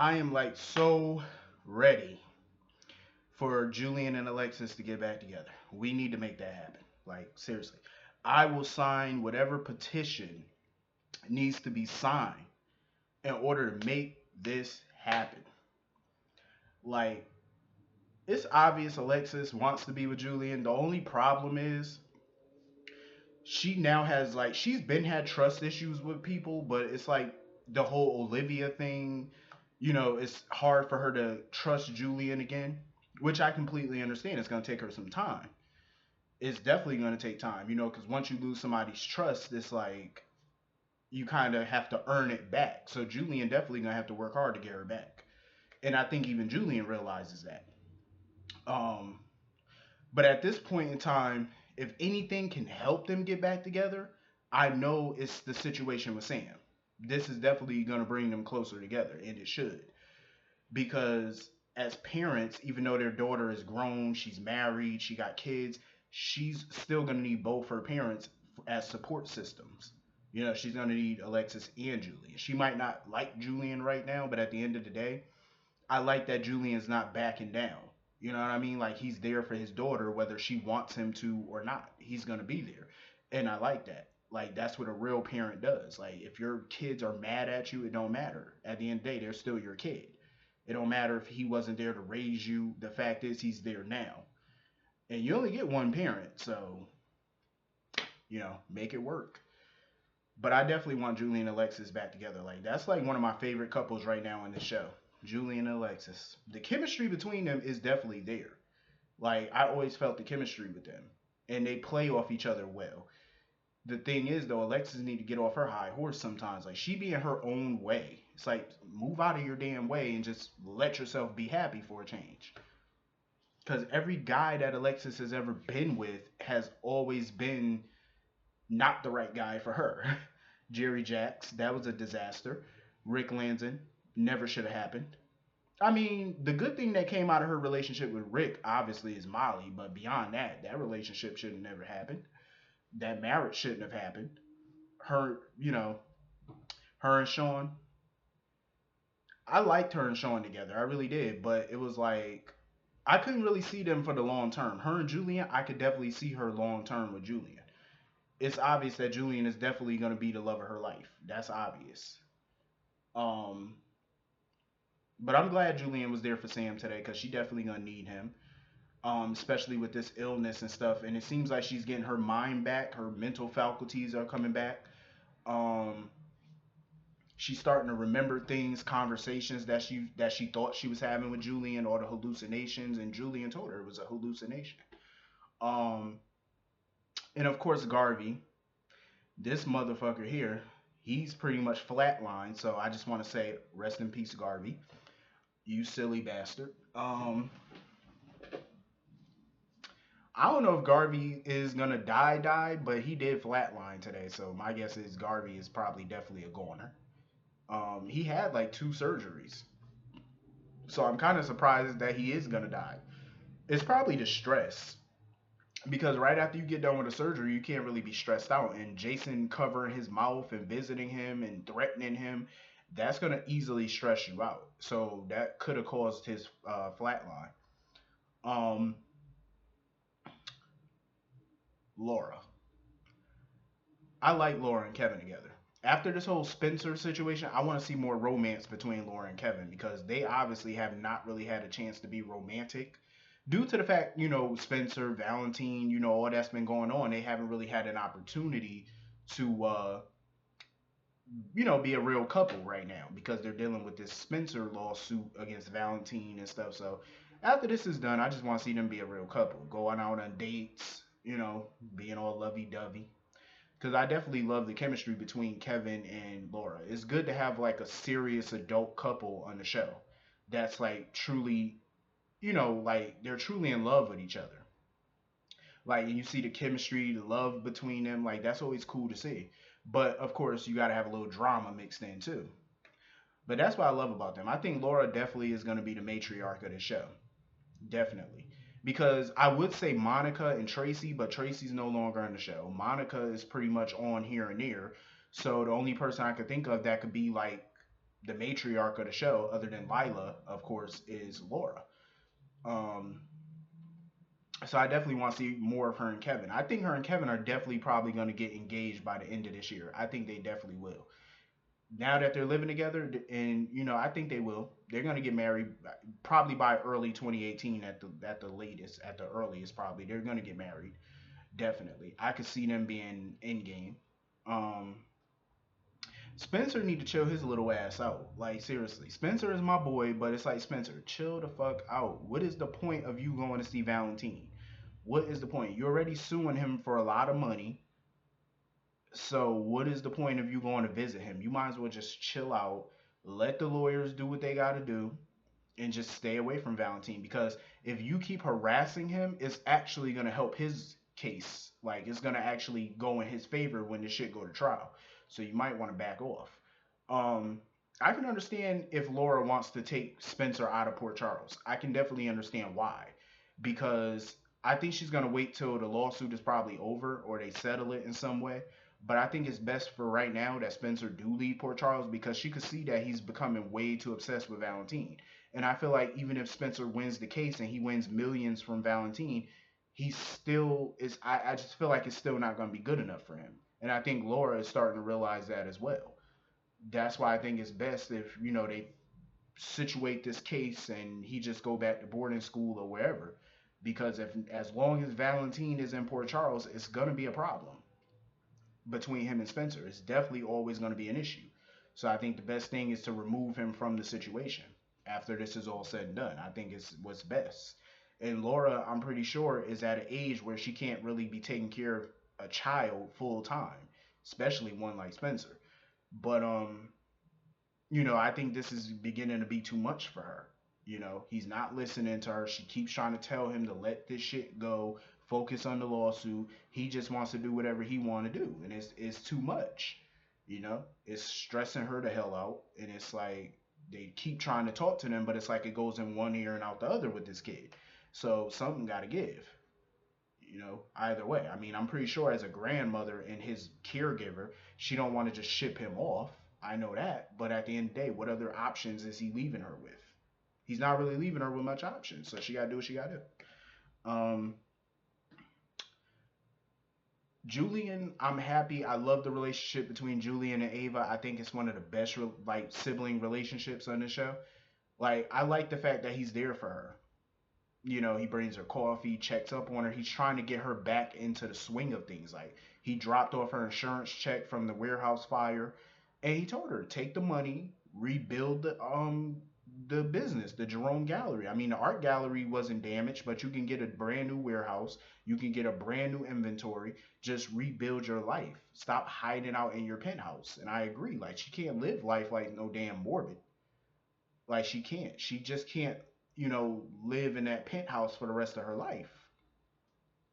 I am like so ready for Julian and Alexis to get back together. We need to make that happen. Like, seriously. I will sign whatever petition needs to be signed in order to make this happen. Like, it's obvious Alexis wants to be with Julian. The only problem is she now has like she's been had trust issues with people, but it's like the whole Olivia thing, it's hard for her to trust Julian again, which I completely understand. It's going to take her some time. It's definitely going to take time, because once you lose somebody's trust, it's like you kind of have to earn it back. So Julian definitely going to have to work hard to get her back. And I think even Julian realizes that. Um, but at this point in time, if anything can help them get back together, I know it's the situation with Sam. This is definitely going to bring them closer together, and it should. Because as parents, even though their daughter is grown, she's married, she got kids, she's still going to need both her parents as support systems. She's going to need Alexis and Julian. She might not like Julian right now, but at the end of the day, I like that Julian's not backing down. You know what I mean? Like he's there for his daughter, whether she wants him to or not. He's gonna be there, and I like that. Like that's what a real parent does. Like if your kids are mad at you, it don't matter. At the end of the day, they're still your kid. It don't matter if he wasn't there to raise you. The fact is, he's there now, and you only get one parent, so make it work. But I definitely want Julie and Alexis back together. Like that's like one of my favorite couples right now in the show. Julie and Alexis. The chemistry between them is definitely there. Like I always felt the chemistry with them, and they play off each other well. The thing is though, Alexis need to get off her high horse sometimes. Like she be in her own way. It's like move out of your damn way and just let yourself be happy for a change. Because every guy that Alexis has ever been with has always been not the right guy for her. Jerry Jacks, that was a disaster. Rick Lanzon, never should have happened. I mean, the good thing that came out of her relationship with Rick obviously is Molly, but beyond that, that relationship should have never happened. That marriage shouldn't have happened. Her, her and Sean, I liked her and Sean together. I really did, but it was like I couldn't really see them for the long term. Her and Julian, I could definitely see her long term with Julian. It's obvious that Julian is definitely going to be the love of her life. That's obvious. Um, but I'm glad Julian was there for Sam today because she definitely gonna need him. Especially with this illness and stuff. And it seems like she's getting her mind back. Her mental faculties are coming back. Um, she's starting to remember things, conversations that she thought she was having with Julian, or the hallucinations. And Julian told her it was a hallucination. Um, and of course, Garvey, this motherfucker here, he's pretty much flatlined. So I just want to say, rest in peace, Garvey. You silly bastard. I don't know if Garvey is gonna die, but he did flatline today. So my guess is Garvey is probably definitely a goner. He had like two surgeries, so I'm kind of surprised that he is gonna die. It's probably the stress because right after you get done with the surgery, you can't really be stressed out. And Jason covering his mouth and visiting him and threatening him, that's gonna easily stress you out. So that could have caused his flatline. Um, Laura. I like Laura and Kevin together. After this whole Spencer situation, I want to see more romance between Laura and Kevin because they obviously have not really had a chance to be romantic. Due to the fact, Spencer, Valentine, all that's been going on, they haven't really had an opportunity to, be a real couple right now because they're dealing with this Spencer lawsuit against Valentine and stuff. So after this is done, I just want to see them be a real couple, going out on dates, being all lovey dovey because I definitely love the chemistry between Kevin and Laura. It's good to have like a serious adult couple on the show that's like truly, like they're truly in love with each other. Like you see the chemistry, the love between them. Like that's always cool to see. But of course, you got to have a little drama mixed in too. But that's what I love about them. I think Laura definitely is going to be the matriarch of the show. Definitely. Because I would say Monica and Tracy, but Tracy's no longer on the show. Monica is pretty much on here and there. So the only person I could think of that could be like the matriarch of the show, other than Lila, of course, is Laura. Um, so I definitely want to see more of her and Kevin. I think her and Kevin are definitely probably going to get engaged by the end of this year. I think they definitely will. Now that they're living together, and I think they will. They're going to get married probably by early 2018 at the latest, at the earliest probably. They're going to get married. Definitely. I could see them being in game. Um Spencer need to chill his little ass out. Like seriously, Spencer is my boy, but it's like Spencer, chill the fuck out. What is the point of you going to see Valentine? What is the point? You're already suing him for a lot of money. So what is the point of you going to visit him? You might as well just chill out, let the lawyers do what they got to do, and just stay away from Valentine. Because if you keep harassing him, it's actually gonna help his case. Like it's gonna actually go in his favor when this shit go to trial. So you might want to back off. Um, I can understand if Laura wants to take Spencer out of Port Charles. I can definitely understand why, because I think she's gonna wait till the lawsuit is probably over or they settle it in some way. But I think it's best for right now that Spencer do leave Port Charles because she could see that he's becoming way too obsessed with Valentine. And I feel like even if Spencer wins the case and he wins millions from Valentine, he still is. I just feel like it's still not going to be good enough for him. And I think Laura is starting to realize that as well. That's why I think it's best if they situate this case and he just go back to boarding school or wherever. Because if as long as Valentine is in Port Charles, it's gonna be a problem between him and Spencer. It's definitely always gonna be an issue. So I think the best thing is to remove him from the situation after this is all said and done. I think it's what's best. And Laura, I'm pretty sure, is at an age where she can't really be taking care of a child full time, especially one like Spencer. But I think this is beginning to be too much for her. He's not listening to her. She keeps trying to tell him to let this shit go, focus on the lawsuit. He just wants to do whatever he want to do, and it's too much. It's stressing her the hell out, and it's like they keep trying to talk to them, but it's like it goes in one ear and out the other with this kid. So something got to give. Either way. I mean, I'm pretty sure as a grandmother and his caregiver, she don't want to just ship him off. I know that, but at the end of the day, what other options is he leaving her with? He's not really leaving her with much options, so she got to do what she got to do. Julian, I'm happy. I love the relationship between Julian and Ava. I think it's one of the best like sibling relationships on the show. Like I like the fact that he's there for her. He brings her coffee, checks up on her. He's trying to get her back into the swing of things. Like he dropped off her insurance check from the warehouse fire, and he told her take the money, rebuild the business, the Jerome Gallery. I mean, the art gallery wasn't damaged, but you can get a brand new warehouse. You can get a brand new inventory. Just rebuild your life. Stop hiding out in your penthouse. And I agree. Like she can't live life like no damn morbid. Like she can't. She just can't, live in that penthouse for the rest of her life.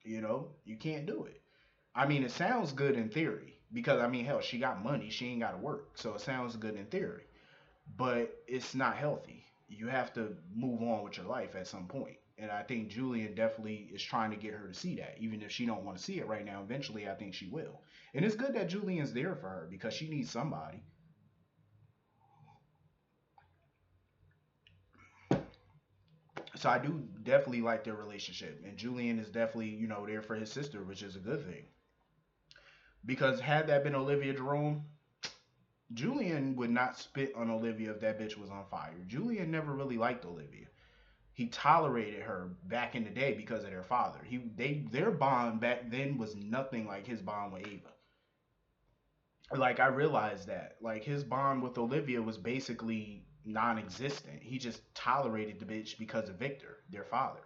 You can't do it. I mean, it sounds good in theory because I mean, hell, she got money. She ain't got to work, so it sounds good in theory. But it's not healthy. You have to move on with your life at some point. And I think Julian definitely is trying to get her to see that, even if she don't want to see it right now. Eventually, I think she will. And it's good that Julian's there for her because she needs somebody. So I do definitely like their relationship, and Julian is definitely there for his sister, which is a good thing. Because had that been Olivia Jerome, Julian would not spit on Olivia if that bitch was on fire. Julian never really liked Olivia. He tolerated her back in the day because of their father. Their bond back then was nothing like his bond with Ava. Like I realized that. Like his bond with Olivia was basically non-existent. He just tolerated the bitch because of Victor, their father.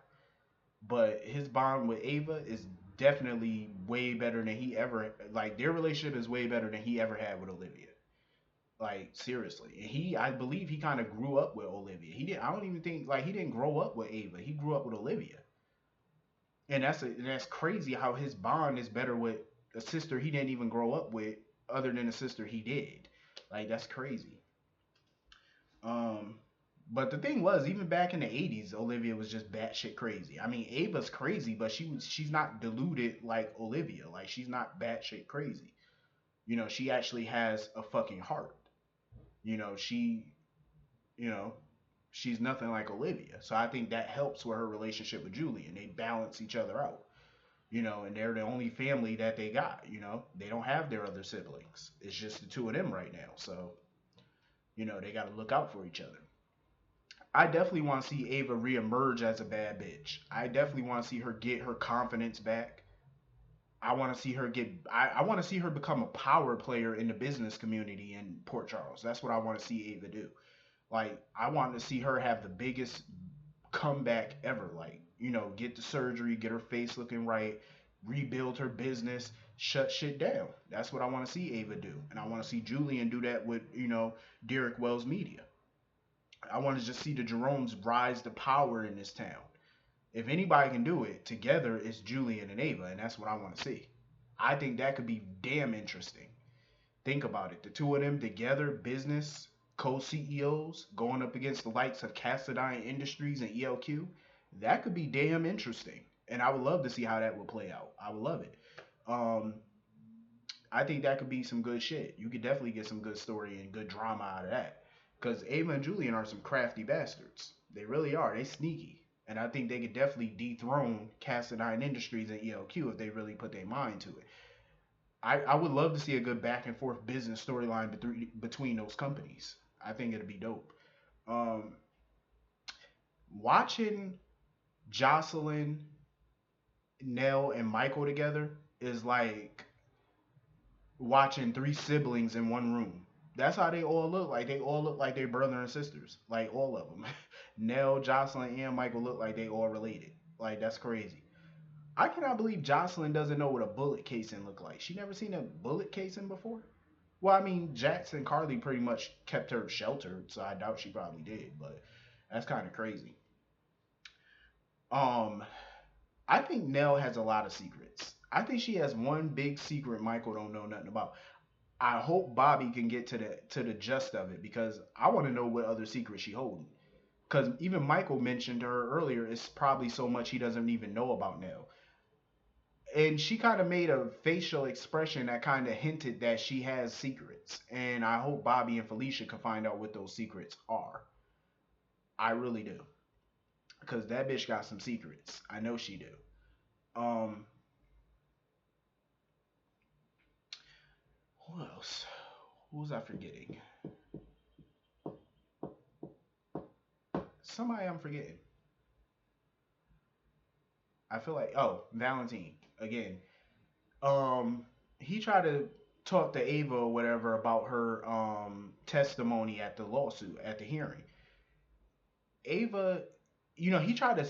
But his bond with Ava is definitely way better than he ever like their relationship is way better than he ever had with Olivia. Like seriously. And I believe he kind of grew up with Olivia. I don't even think like he didn't grow up with Ava. He grew up with Olivia. And that's crazy how his bond is better with a sister he didn't even grow up with other than a sister he did. Like that's crazy. Um but the thing was, even back in the '80s, Olivia was just batshit crazy. I mean, Ava's crazy, but she's not deluded like Olivia. Like she's not batshit crazy. She actually has a fucking heart. You know, you know, she's nothing like Olivia. So I think that helps with her relationship with Julian. They balance each other out. And they're the only family that they got. They don't have their other siblings. It's just the two of them right now. So, they got to look out for each other. I definitely want to see Ava reemerge as a bad bitch. I definitely want to see her get her confidence back. I want to see her get. I want to see her become a power player in the business community in Port Charles. That's what I want to see Ava do. Like, I want to see her have the biggest comeback ever. Like, get the surgery, get her face looking right, rebuild her business, shut shit down. That's what I want to see Ava do. And I want to see Julian do that with, Derek Wells Media. I want to just see the Jeromes rise to power in this town. If anybody can do it together, it's Julian and Ava, and that's what I want to see. I think that could be damn interesting. Think about it. The two of them together, business co-CEOs, going up against the likes of Cassadine Industries and ELQ. That could be damn interesting. And I would love to see how that would play out. I would love it. Um, I think that could be some good shit. You could definitely get some good story and good drama out of that. Because Ava and Julian are some crafty bastards. They really are. They sneaky. And I think they could definitely dethrone Cassadine Industries and ELQ if they really put their mind to it. I would love to see a good back and forth business storyline between those companies. I think it'd be dope. Um, Watching Jocelyn, Nell, and Michael together is like watching three siblings in one room. That's how they all look. Like, they all look like they're brother and sisters. Like, all of them. Nell, Jocelyn, and Michael look like they all related. Like, that's crazy. I cannot believe Jocelyn doesn't know what a bullet casing look like. She never seen a bullet casing before. Well, I mean, Jackson Carly pretty much kept her sheltered, so I doubt she probably did. But that's kind of crazy. Um, I think Nell has a lot of secrets. I think she has one big secret Michael don't know nothing about. I hope Bobby can get to the gist of it because I want to know what other secret she holding. Because even Michael mentioned to her earlier, it's probably so much he doesn't even know about Nell. And she kind of made a facial expression that kind of hinted that she has secrets. And I hope Bobby and Felicia can find out what those secrets are. I really do. Because that bitch got some secrets. I know she do. Um, who else? Who was I forgetting? Somebody I'm forgetting. I feel like, oh, Valentine again. Um, he tried to talk to Ava or whatever about her testimony at the lawsuit at the hearing. Ava, he tried to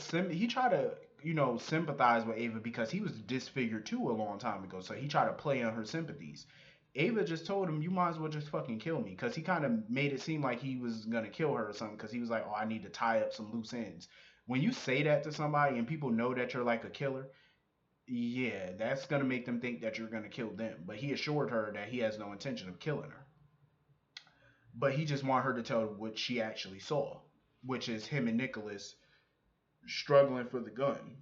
sympathize with Ava because he was disfigured too a long time ago. So he tried to play on her sympathies. Ava just told him, "You might as well just fucking kill me," because he kind of made it seem like he was gonna kill her or something. Because he was like, "Oh, I need to tie up some loose ends." When you say that to somebody and people know that you're like a killer, yeah, that's gonna make them think that you're gonna kill them. But he assured her that he has no intention of killing her. But he just wanted her to tell what she actually saw, which is him and Nicholas struggling for the gun.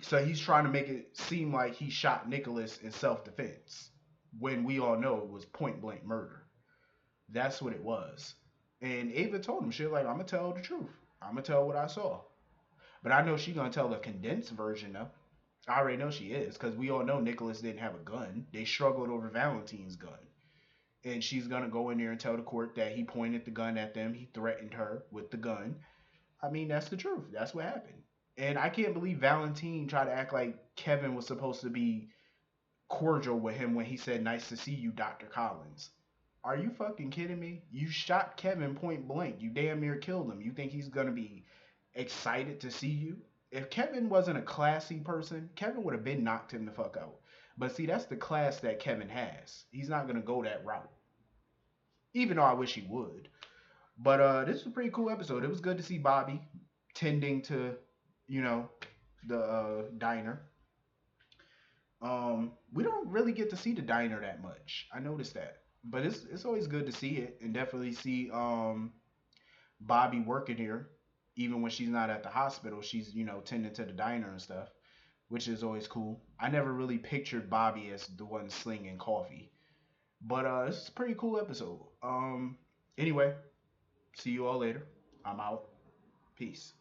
So he's trying to make it seem like he shot Nicholas in self defense when we all know it was point blank murder. That's what it was. And Ava told him, shit, like, I'm gonna tell the truth. I'm gonna tell what I saw. But I know she's gonna tell the condensed version though. I already know she is, because we all know Nicholas didn't have a gun. They struggled over Valentine's gun. And she's gonna go in there and tell the court that he pointed the gun at them, he threatened her with the gun. I mean, that's the truth. That's what happened. And I can't believe Valentine tried to act like Kevin was supposed to be cordial with him when he said, "Nice to see you, Dr. Collins." Are you fucking kidding me? You shot Kevin point blank. You damn near killed him. You think he's going to be excited to see you? If Kevin wasn't a classy person, Kevin would have been knocked him the fuck out. But see, that's the class that Kevin has. He's not going to go that route. Even though I wish he would. But this was a pretty cool episode. It was good to see Bobby tending to, you know, the diner. We don't really get to see the diner that much. I noticed that, but it's always good to see it and definitely see Bobby working here, even when she's not at the hospital. She's tending to the diner and stuff, which is always cool. I never really pictured Bobby as the one slinging coffee, but it's a pretty cool episode. Anyway, see you all later. I'm out. Peace.